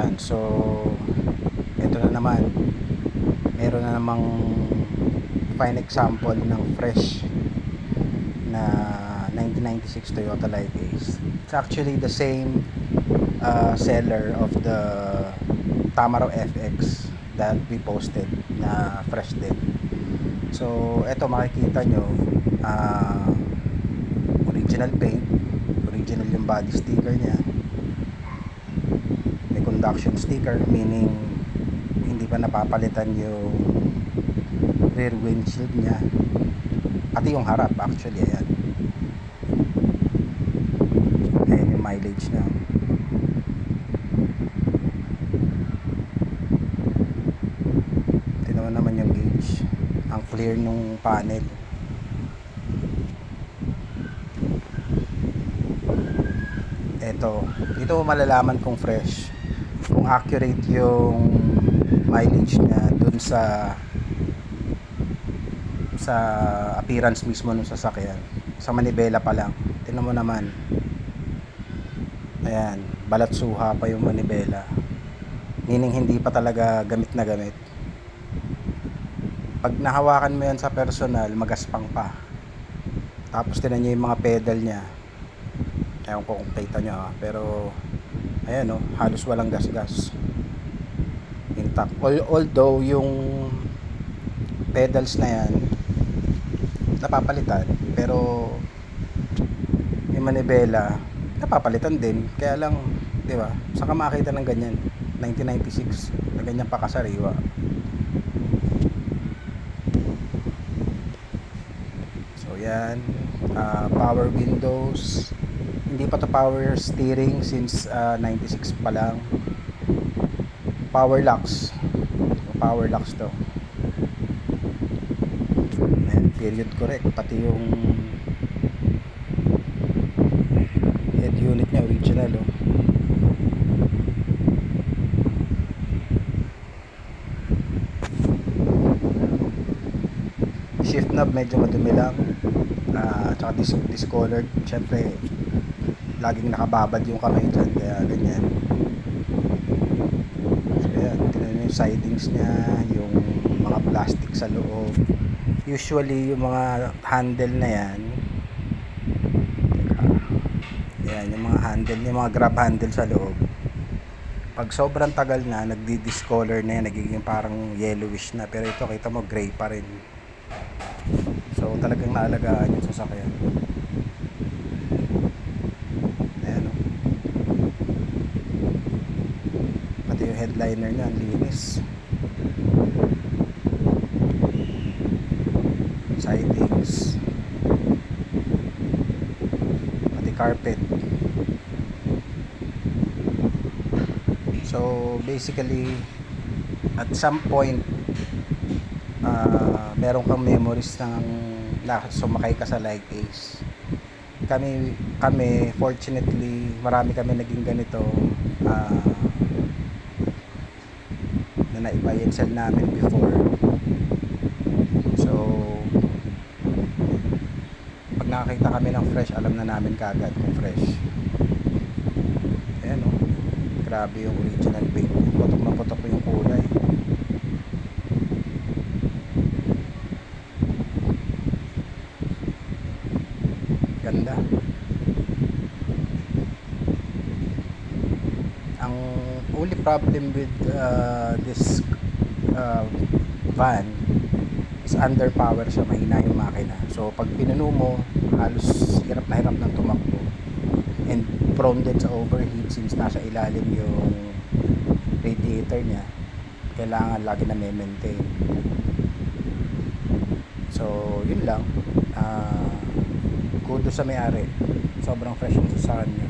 Ayan, so ito na naman, meron na namang fine example ng fresh na 1996 Toyota Light Ace. It's actually the same seller of the Tamaro FX that we posted na fresh din. So eto, makikita nyo, original paint, original yung body sticker nya, may conduction sticker, meaning hindi pa napapalitan yung rear windshield nya, pati yung harap actually. Ayan yung mileage na. Tingnan mo naman yung gauge, ang clear nung panel. Dito mo malalaman kung fresh, kung accurate yung mileage niya dun sa appearance mismo ng sasakyan. Sa manibela pa lang, tingnan mo naman, ayan, balat suha pa yung manibela, meaning hindi pa talaga gamit na gamit. Pag nahawakan mo yan sa personal, magaspang pa. Tapos tingnan nyo yung mga pedal nya, ewan ko kung kita nyo pero ayan halos walang gasgas, intact. Although yung pedals na yan napapalitan, pero yung manibela napapalitan din, kaya lang, di ba, saka makita ng ganyan 1996 na ganyan pa kasariwa. So yan, power windows, hindi pa to power steering since 96 pa lang. Power locks to. Ayan, period correct, pati yung head unit nya original shift knob medyo madumi lang, tsaka discolored, syempre laging nakababad yung kamay dyan, kaya ganyan. So yan, tignan nyo yung sidings nya, yung mga plastic sa loob. Usually yung mga handle na yan, yung mga handle, yung mga grab handle sa loob, pag sobrang tagal na, nagdi-discolor na yan, nagiging parang yellowish na. Pero ito, kita mo, gray pa rin. So talagang naalagaan yung sasakyan. Ayan pati yung headliner nya, ang linis. Sidings, pati carpet. So basically, at some point, meron kang memories ng sumakay ka sa Light Ace. Kami fortunately, marami kami naging ganito, na naibuy and sell namin before. So pag nakakita kami ng fresh, alam na namin kaagad kung fresh. Ayan grabe yung original paint, putok na putok yung kulay. Ganda. Ang only problem with this van is underpower siya, mahina yung makina. So pag pinuno mo, halos hirap na hirap ng tumakbo, and prone din sa overheat since nasa ilalim yung radiator nya. Kailangan lagi na maintain. So yun lang, kudos sa may-ari, sobrang fresh yung sasakyan nyo.